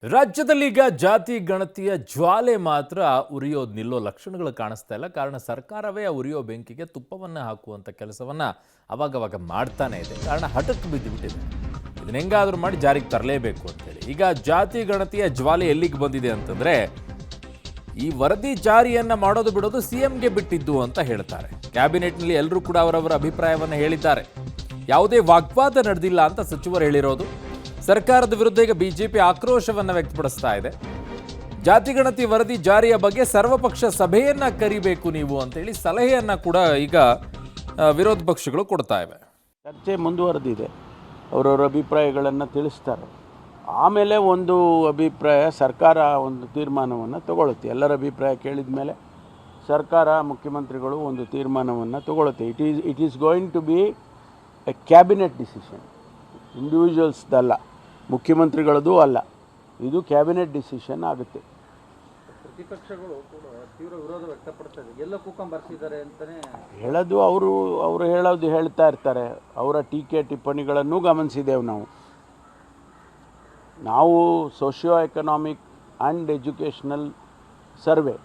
ರಾಜ್ಯದಲ್ಲಿ ಈಗ ಜಾತಿ ಗಣತಿಯ ಜ್ವಾಲೆ ಮಾತ್ರ ಉರಿಯೋದು ನಿಲ್ಲೋ ಲಕ್ಷಣಗಳು ಕಾಣಿಸ್ತಾ ಇಲ್ಲ. ಕಾರಣ ಸರ್ಕಾರವೇ ಆ ಉರಿಯೋ ಬೆಂಕಿಗೆ ತುಪ್ಪವನ್ನು ಹಾಕುವಂಥ ಕೆಲಸವನ್ನು ಅವಾಗವಾಗ ಮಾಡ್ತಾನೆ ಇದೆ. ಕಾರಣ ಹಠಕ್ಕೆ ಬಿದ್ದುಬಿಟ್ಟಿದೆ. ಇದನ್ನ ಹೆಂಗಾದರೂ ಮಾಡಿ ಜಾರಿಗೆ ತರಲೇಬೇಕು ಅಂತೇಳಿ ಈಗ ಜಾತಿ ಗಣತಿಯ ಜ್ವಾಲೆ ಎಲ್ಲಿಗೆ ಬಂದಿದೆ ಅಂತಂದರೆ, ಈ ವರದಿ ಜಾರಿಯನ್ನು ಮಾಡೋದು ಬಿಡೋದು CMಗೆ ಬಿಟ್ಟಿದ್ದು ಅಂತ ಹೇಳ್ತಾರೆ. ಕ್ಯಾಬಿನೆಟ್ನಲ್ಲಿ ಎಲ್ಲರೂ ಕೂಡ ಅವರವರ ಅಭಿಪ್ರಾಯವನ್ನು ಹೇಳಿದ್ದಾರೆ. ಯಾವುದೇ ವಾಗ್ವಾದ ನಡೆದಿಲ್ಲ ಅಂತ ಸಚಿವರು ಹೇಳಿರೋದು. ಸರ್ಕಾರದ ವಿರುದ್ಧ ಈಗ ಬಿಜೆಪಿ ಆಕ್ರೋಶವನ್ನು ವ್ಯಕ್ತಪಡಿಸ್ತಾ ಇದೆ. ಜಾತಿಗಣತಿ ವರದಿ ಜಾರಿಯ ಬಗ್ಗೆ ಸರ್ವಪಕ್ಷ ಸಭೆಯನ್ನ ಕರಿಬೇಕು ನೀವು ಅಂತೇಳಿ ಸಲಹೆಯನ್ನ ಕೂಡ ಈಗ ವಿರೋಧ ಪಕ್ಷಗಳು ಕೊಡ್ತಾ ಇವೆ. ಚರ್ಚೆ ಮುಂದುವರೆದಿದೆ. ಅವರವರ ಅಭಿಪ್ರಾಯಗಳನ್ನು ತಿಳಿಸ್ತಾರೆ. ಆಮೇಲೆ ಒಂದು ಅಭಿಪ್ರಾಯ ಸರ್ಕಾರ ಒಂದು ತೀರ್ಮಾನವನ್ನು ತಗೊಳ್ಳುತ್ತೆ. ಎಲ್ಲರ ಅಭಿಪ್ರಾಯ ಕೇಳಿದ ಮೇಲೆ ಸರ್ಕಾರ ಮುಖ್ಯಮಂತ್ರಿಗಳು ಒಂದು ತೀರ್ಮಾನವನ್ನು ತಗೊಳ್ಳುತ್ತೆ. It is going to be a cabinet decision, ಇಂಡಿವಿಜುವಲ್ಸ್ದಲ್ಲ, ಮುಖ್ಯಮಂತ್ರಿಗಳದ್ದು ಅಲ್ಲ. ಇದು ಕ್ಯಾಬಿನೆಟ್ ಡಿಸಿಷನ್ ಆಗುತ್ತೆ. ಪ್ರತಿಪಕ್ಷಗಳು ಕೂಡ ತೀವ್ರ ವಿರೋಧ ವ್ಯಕ್ತಪಡ್ತಾರೆ. ಎಲ್ಲ ಕೂಕೊಂಬರ್ಸಿದ್ದಾರೆ ಅಂತಲೇ ಹೇಳೋದು ಅವರು ಹೇಳೋದು ಹೇಳ್ತಾ ಇರ್ತಾರೆ. ಅವರ ಟೀಕೆ ಟಿಪ್ಪಣಿಗಳನ್ನು ಗಮನಿಸಿದ್ದೇವೆ ನಾವು socio economic and educational survey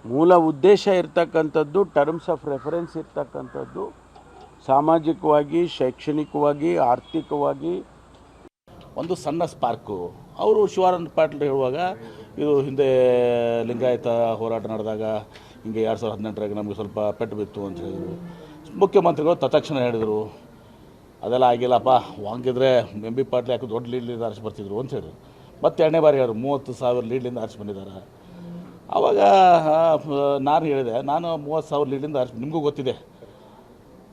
ಮೂಲ ಉದ್ದೇಶ ಇರ್ತಕ್ಕಂಥದ್ದು, ಟರ್ಮ್ಸ್ ಆಫ್ ರೆಫರೆನ್ಸ್ ಇರ್ತಕ್ಕಂಥದ್ದು ಸಾಮಾಜಿಕವಾಗಿ, ಶೈಕ್ಷಣಿಕವಾಗಿ, ಆರ್ಥಿಕವಾಗಿ ಒಂದು ಸಣ್ಣ ಸ್ಪಾರ್ಕು. ಅವರು ಶಿವಾನಂದ ಪಾಟೀಲ್ ಹೇಳುವಾಗ ಇದು ಹಿಂದೆ ಲಿಂಗಾಯತ ಹೋರಾಟ ನಡೆದಾಗ ಹಿಂಗೆ 2018ರಾಗ ನಮಗೆ ಸ್ವಲ್ಪ ಪೆಟ್ಟು ಬಿತ್ತು ಅಂತ ಹೇಳಿದರು. ಮುಖ್ಯಮಂತ್ರಿಗಳು ತತ್ಕ್ಷಣ ಹೇಳಿದರು, ಅದೆಲ್ಲ ಆಗಿಲ್ಲಪ್ಪ, ಹಂಗಿದ್ರೆ MB ಪಾಟೀಲ್ ಯಾಕೆ ದೊಡ್ಡ ಲೀಡ್ಲಿಂದ ಆರಿಸಿ ಬರ್ತಿದ್ರು ಅಂತ ಹೇಳಿದ್ರು. ಮತ್ತೆ ಎರಡನೇ ಬಾರಿ ಹೇಳಿದ್ರು 30,000 ಲೀಡ್ಲಿಂದ ಆರಿಸಿ ಬಂದಿದ್ದಾರೆ. ಆವಾಗ ನಾನು ಹೇಳಿದೆ, ನಾನು 30,000 ಲೀಡ್ಲಿಂದ ಆರಿಸಿ, ನಿಮಗೂ ಗೊತ್ತಿದೆ,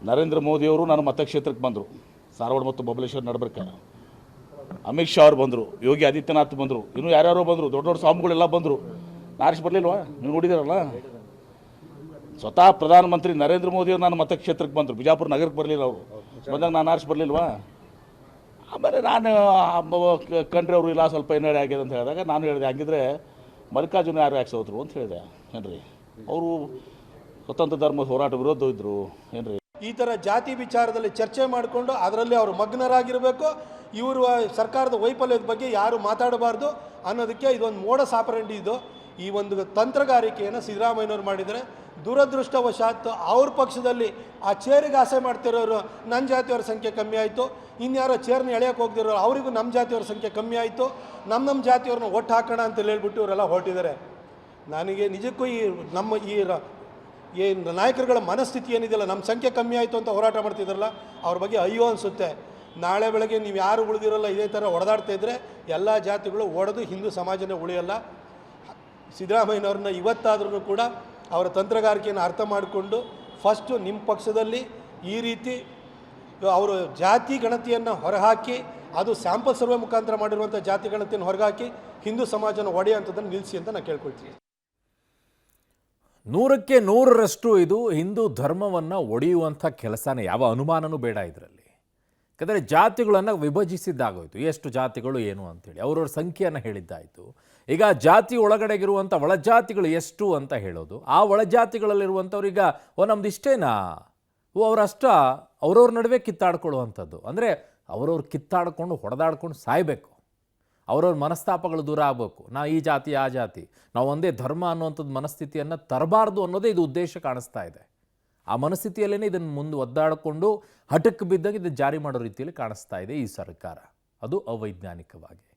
ನರೇಂದ್ರ ಮೋದಿಯವರು ನನ್ನ ಮತಕ್ಷೇತ್ರಕ್ಕೆ ಬಂದರು. ಧಾರವಾಡ ಮತ್ತು ಬಬಲೇಶ್ವರ ನಡಬರ್ಕ ಅಮಿತ್ ಶಾ ಅವ್ರು ಬಂದರು, ಯೋಗಿ ಆದಿತ್ಯನಾಥ್ ಬಂದರು, ಇನ್ನೂ ಯಾರ್ಯಾರೋ ಬಂದರು, ದೊಡ್ಡ ದೊಡ್ಡ ಸ್ವಾಮಿಗಳೆಲ್ಲ ಬಂದರು. ಆರಿಸಿ ಬರಲಿಲ್ವಾ? ನೀವು ನೋಡಿದಿರಲ್ಲ. ಸ್ವತಃ ಪ್ರಧಾನಮಂತ್ರಿ ನರೇಂದ್ರ ಮೋದಿಯವರು ನನ್ನ ಮತಕ್ಷೇತ್ರಕ್ಕೆ ಬಂದರು, ಬಿಜಾಪುರ ನಗರಕ್ಕೆ ಬರಲಿಲ್ಲ. ಅವರು ಬಂದಾಗ ನಾನು ಆರಿಸಿ ಬರಲಿಲ್ವಾ? ಆಮೇಲೆ ನಾನು ಕಂಡ್ರೆ ಅವರು ಇಲ್ಲ ಸ್ವಲ್ಪ ಹಿನ್ನಡೆ ಆಗಿದೆ ಅಂತ ಹೇಳಿದಾಗ ನಾನು ಹೇಳಿದೆ, ಹಂಗಿದ್ರೆ ಮಲ್ಲಿಕಾರ್ಜುನ ಯಾರು ಯಾಕೆ ಸೋತರು ಅಂತ ಹೇಳಿದೆ. ಏನ್ರಿ, ಅವರು ಸ್ವತಂತ್ರ ಧರ್ಮ ಹೋರಾಟ ವಿರೋಧ ಇದ್ದರು ಏನ್ರಿ. ಈ ಥರ ಜಾತಿ ವಿಚಾರದಲ್ಲಿ ಚರ್ಚೆ ಮಾಡಿಕೊಂಡು ಅದರಲ್ಲಿ ಅವರು ಮಗ್ನರಾಗಿರಬೇಕು. ಇವರು ಸರ್ಕಾರದ ವೈಫಲ್ಯದ ಬಗ್ಗೆ ಯಾರು ಮಾತಾಡಬಾರ್ದು ಅನ್ನೋದಕ್ಕೆ ಇದೊಂದು ಮೋಡಸ್ ಆಪರೆಂಡಿ. ಇದು ಈ ಒಂದು ತಂತ್ರಗಾರಿಕೆಯನ್ನು ಸಿದ್ದರಾಮಯ್ಯನವ್ರು ಮಾಡಿದರೆ, ದುರದೃಷ್ಟವಶಾತ್ ಅವ್ರ ಪಕ್ಷದಲ್ಲಿ ಆ ಚೇರಿಗೆ ಆಸೆ ಮಾಡ್ತಿರೋರು ನನ್ನ ಜಾತಿಯವರ ಸಂಖ್ಯೆ ಕಮ್ಮಿ ಆಯಿತು, ಇನ್ಯಾರೋ ಚೇರ್ನ ಎಳೆಯೋಕೆ ಹೋಗ್ತಿರೋರು ಅವರಿಗೂ ನಮ್ಮ ಜಾತಿಯವರ ಸಂಖ್ಯೆ ಕಮ್ಮಿ ಆಯಿತು, ನಮ್ಮ ಜಾತಿಯವ್ರನ್ನ ಒಟ್ಟು ಹಾಕೋಣ ಅಂತ ಹೇಳ್ಬಿಟ್ಟು ಇವರೆಲ್ಲ ಹೊರಟಿದ್ದಾರೆ. ನನಗೆ ನಿಜಕ್ಕೂ ಈ ನಾಯಕರುಗಳ ಮನಸ್ಥಿತಿ ಏನಿದೆಯಲ್ಲ, ನಮ್ಮ ಸಂಖ್ಯೆ ಕಮ್ಮಿ ಆಯಿತು ಅಂತ ಹೋರಾಟ ಮಾಡ್ತಿದ್ದಾರಲ್ಲ, ಅವ್ರ ಬಗ್ಗೆ ಅಯ್ಯೋ ಅನಿಸುತ್ತೆ. ನಾಳೆ ಬೆಳಗ್ಗೆ ನೀವು ಯಾರು ಉಳಿದಿರೋಲ್ಲ ಇದೇ ಥರ ಹೊಡೆದಾಡ್ತಾ ಇದ್ದರೆ ಎಲ್ಲ ಜಾತಿಗಳು ಒಡೆದು ಹಿಂದೂ ಸಮಾಜನೇ ಉಳಿಯಲ್ಲ. ಸಿದ್ದರಾಮಯ್ಯನವ್ರನ್ನ ಇವತ್ತಾದ್ರೂ ಕೂಡ ಅವರ ತಂತ್ರಗಾರಿಕೆಯನ್ನು ಅರ್ಥ ಮಾಡಿಕೊಂಡು ಫಸ್ಟು ನಿಮ್ಮ ಪಕ್ಷದಲ್ಲಿ ಈ ರೀತಿ ಅವರು ಜಾತಿ ಗಣತಿಯನ್ನು ಹೊರಹಾಕಿ, ಅದು ಸ್ಯಾಂಪಲ್ ಸರ್ವೆ ಮುಖಾಂತರ ಮಾಡಿರುವಂಥ ಜಾತಿ ಗಣತಿಯನ್ನು ಹೊರಹಾಕಿ ಹಿಂದೂ ಸಮಾಜನ ಒಡೆಯುವಂಥದ್ದನ್ನು ನಿಲ್ಲಿಸಿ ಅಂತ ನಾನು ಕೇಳ್ಕೊಳ್ತೀನಿ. 100ಕ್ಕೆ 100ರಷ್ಟು ಇದು ಹಿಂದೂ ಧರ್ಮವನ್ನು ಒಡೆಯುವಂಥ ಕೆಲಸನೇ, ಯಾವ ಅನುಮಾನನೂ ಬೇಡ ಇದರಲ್ಲಿ. ಯಾಕಂದರೆ ಜಾತಿಗಳನ್ನು ವಿಭಜಿಸಿದ್ದಾಗೋಯ್ತು, ಎಷ್ಟು ಜಾತಿಗಳು ಏನು ಅಂಥೇಳಿ ಅವ್ರವ್ರ ಸಂಖ್ಯೆಯನ್ನು ಹೇಳಿದ್ದಾಯಿತು. ಈಗ ಜಾತಿ ಒಳಗಡೆಗಿರುವಂಥ ಒಳಜಾತಿಗಳು ಎಷ್ಟು ಅಂತ ಹೇಳೋದು, ಆ ಒಳಜಾತಿಗಳಲ್ಲಿರುವಂಥವ್ರೀಗ ನಮ್ದು ಇಷ್ಟೇನಾ, ಅವರಷ್ಟ ಅವ್ರವ್ರ ನಡುವೆ ಕಿತ್ತಾಡ್ಕೊಳ್ಳುವಂಥದ್ದು. ಅಂದರೆ ಅವ್ರವ್ರು ಕಿತ್ತಾಡ್ಕೊಂಡು ಹೊಡೆದಾಡ್ಕೊಂಡು ಸಾಯಬೇಕು, ಅವ್ರವ್ರ ಮನಸ್ತಾಪಗಳು ದೂರ ಆಗಬೇಕು. ಈ ಜಾತಿ ಆ ಜಾತಿ, ನಾವು ಒಂದೇ ಧರ್ಮ ಅನ್ನುವಂಥದ್ದು ಮನಸ್ಥಿತಿಯನ್ನು ತರಬಾರ್ದು ಅನ್ನೋದೇ ಇದು ಉದ್ದೇಶ ಕಾಣಿಸ್ತಾ ಇದೆ. ಆ ಮನಸ್ಥಿತಿಯಲ್ಲೇ ಇದನ್ನು ಮುಂದೆ ಒದ್ದಾಡಿಕೊಂಡು ಹಠಕ್ಕೆ ಬಿದ್ದಾಗ ಇದನ್ನು ಜಾರಿ ಮಾಡೋ ರೀತಿಯಲ್ಲಿ ಕಾಣಿಸ್ತಾ ಇದೆ ಈ ಸರ್ಕಾರ. ಅದು ಅವೈಜ್ಞಾನಿಕವಾಗಿ.